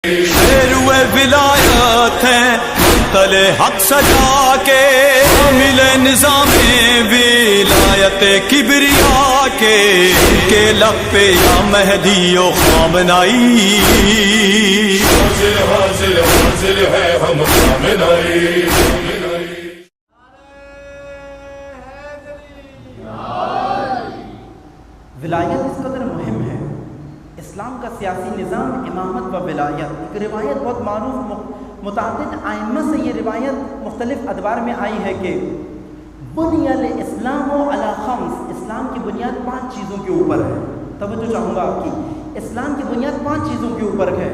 شیروے ولایت ہیں تلے حق سجا کے ملے نظام ولایت کبریا کے لب پہ یا مہدی و خامنائی حاصل ہے ہم خامنائی. ولایت اس قدر مہم ہے. اسلام کا سیاسی نظام امامت و ولایت. ایک روایت بہت معروف متعدد ائمہ سے یہ روایت مختلف ادوار میں آئی ہے کہ بنی الاسلام علی خمس، اسلام کی بنیاد 5 چیزوں کے اوپر ہے. توجہ چاہوں گا آپ کی، اسلام کی بنیاد 5 چیزوں کے اوپر ہے: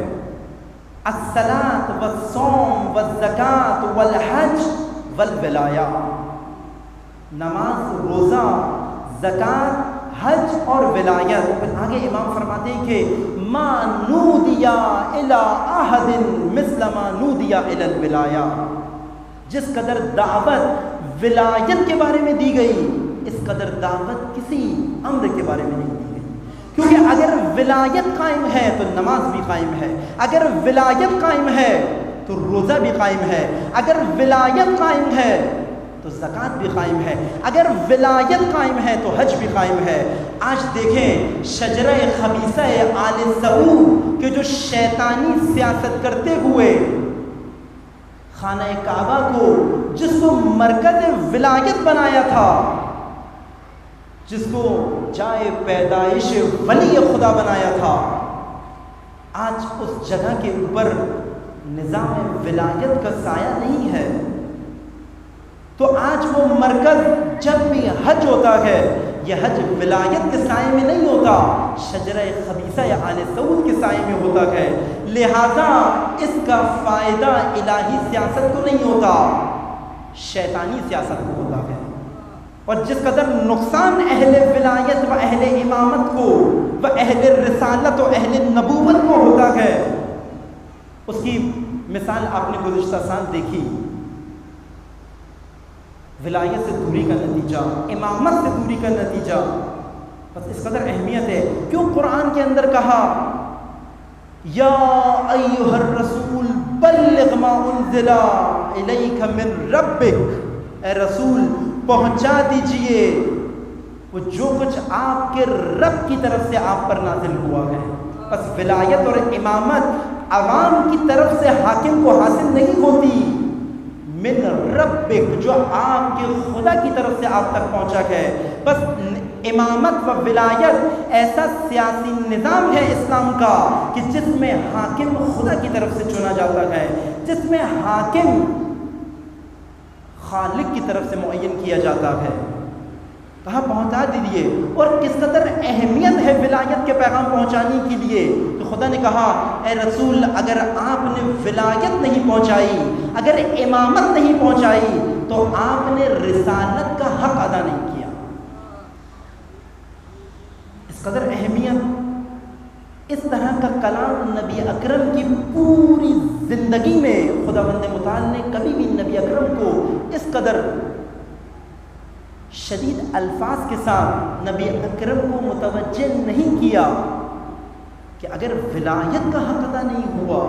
الصلاۃ والصوم والزکوٰۃ والحج والولایہ. نماز، روزہ، زکوٰۃ، حج اور ولایت. پھر آگے امام فرماتے ہیں کہ ما نودیا الی احد مثل ما نودیا الی الولایہ. جس قدر دعوت ولایت کے بارے میں دی گئی، اس قدر دعوت کسی امر کے بارے میں نہیں دی گئی. کیونکہ اگر ولایت قائم ہے تو نماز بھی قائم ہے، اگر ولایت قائم ہے تو روزہ بھی قائم ہے، اگر ولایت قائم ہے تو زکوٰۃ بھی قائم ہے، اگر ولایت قائم ہے تو حج بھی قائم ہے. آج دیکھیں شجرہ خبیثہ آل سعود کہ جو شیطانی سیاست کرتے ہوئے خانہ کعبہ کو، جس کو مرکز ولایت بنایا تھا، جس کو جائے پیدائش ولی خدا بنایا تھا، آج اس جگہ کے اوپر نظام ولایت کا سایہ نہیں ہے. تو آج وہ مرکز جب بھی حج ہوتا ہے، یہ حج ولایت کے سائے میں نہیں ہوتا، شجرہ خبیثہ یا آل سعود کے سائے میں ہوتا ہے. لہذا اس کا فائدہ الہی سیاست کو نہیں ہوتا، شیطانی سیاست کو ہوتا ہے. اور جس قدر نقصان اہل ولایت و اہل امامت کو و اہل رسالت و اہل نبوت کو ہوتا ہے، اس کی مثال آپ نے گزشتہ سال دیکھی. ولایت سے دوری کا نتیجہ، امامت سے دوری کا نتیجہ. بس اس قدر اہمیت ہے. کیوں قرآن کے اندر کہا یا ایھا الرسول بلغ ما انزل الیک من ربک، اے رسول پہنچا دیجئے وہ جو کچھ آپ کے رب کی طرف سے آپ پر نازل ہوا ہے. بس ولایت اور امامت عوام کی طرف سے حاکم کو حاصل نہیں ہوتی، من ربک جو آپ کے خدا کی طرف سے آپ تک پہنچا ہے. بس امامت و ولایت ایسا سیاسی نظام ہے اسلام کا کہ جس میں حاکم خدا کی طرف سے چنا جاتا ہے، جس میں حاکم خالق کی طرف سے معین کیا جاتا ہے. کہاں پہنچا دیجیے. اور کس قدر اہمیت ہے ولایت کے پیغام پہنچانے کے لیے. تو خدا نے کہا اے رسول اگر آپ نے ولایت نہیں پہنچائی، اگر امامت نہیں پہنچائی تو آپ نے رسالت کا حق ادا نہیں کیا. اس قدر اہمیت. اس طرح کا کلام نبی اکرم کی پوری زندگی میں خداوند متعال نے کبھی بھی نبی اکرم کو اس قدر شدید الفاظ کے ساتھ نبی اکرم کو متوجہ نہیں کیا کہ اگر ولایت کا حق ادا نہیں ہوا،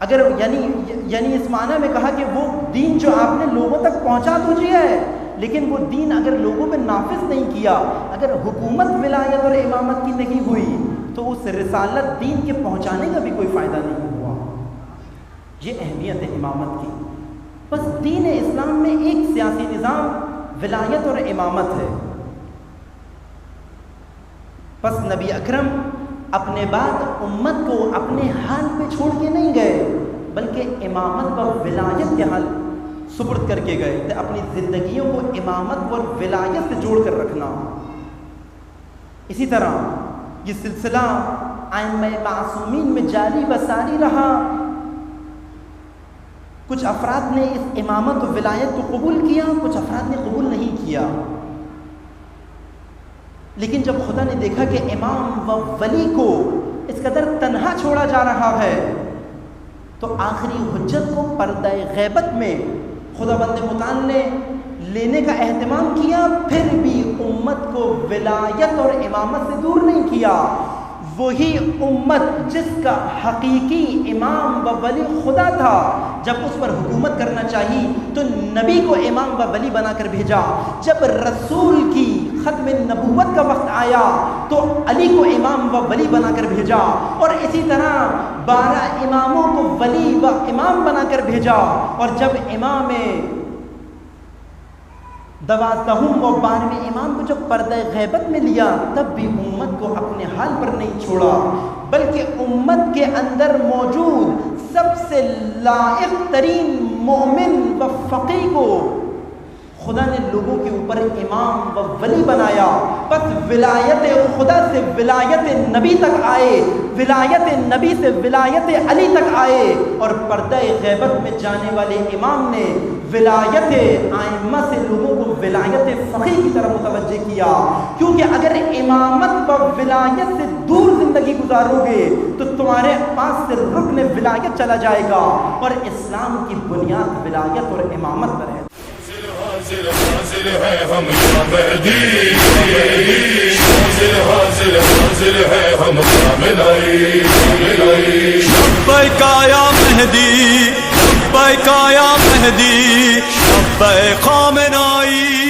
اگر یعنی اس معنی میں کہا کہ وہ دین جو آپ نے لوگوں تک پہنچا تو دیا ہے، لیکن وہ دین اگر لوگوں میں نافذ نہیں کیا، اگر حکومت ولایت اور امامت کی نہیں ہوئی تو اس رسالت دین کے پہنچانے کا بھی کوئی فائدہ نہیں ہوا. یہ اہمیت ہے امامت کی. بس دین اسلام میں ایک سیاسی نظام ولایت اور امامت ہے. بس نبی اکرم اپنے بعد امت کو اپنے حال پہ چھوڑ کے نہیں گئے، بلکہ امامت اور ولایت کے حال سپرد کر کے گئے. اپنی زندگیوں کو امامت اور ولایت سے جوڑ کر رکھنا. اسی طرح یہ سلسلہ ائمہ معصومین میں جاری و ساری رہا. کچھ افراد نے اس امامت و ولایت کو قبول کیا، کچھ افراد نے قبول نہیں کیا. لیکن جب خدا نے دیکھا کہ امام و ولی کو اس قدر تنہا چھوڑا جا رہا ہے تو آخری حجت کو پردہ غیبت میں خداوند متعال نے لینے کا اہتمام کیا. پھر بھی امت کو ولایت اور امامت سے دور نہیں کیا. وہی امت جس کا حقیقی امام و ولی خدا تھا، جب اس پر حکومت کرنا چاہی تو نبی کو امام و ولی بنا کر بھیجا، جب رسول کی ختم نبوت کا وقت آیا تو علی کو امام و ولی بنا کر بھیجا، اور اسی طرح 12 اماموں کو ولی و امام بنا کر بھیجا، اور جب امام 12 و 12ویں امام کو جب پردہ غیبت میں لیا تب بھی امت کو اپنے حال پر نہیں چھوڑا، بلکہ امت کے اندر موجود سب سے لائق ترین مومن و فقیہ کو خدا نے لوگوں کے اوپر امام و ولی بنایا۔ بس ولایت خدا سے ولایت نبی تک آئے، ولایت نبی سے ولایت علی تک آئے، اور پردہ غیبت میں جانے والے امام نے ولایت ائمہ سے لوگوں کو ولایت فقیہ کی طرف متوجہ کیا، کیونکہ اگر امامت و ولایت سے دور زندگی گزارو گے تو تمہارے پاس سے رکن ولایت چلا جائے گا، اور اسلام کی بنیاد ولایت اور امامت پر ہے۔ حاضر حاضر ہے ہم یا مہدی، حاضر حاضر ہے ہم کاملائی، لبیک یا مہدی، لبیک یا مہدی، لبیک خامنائی۔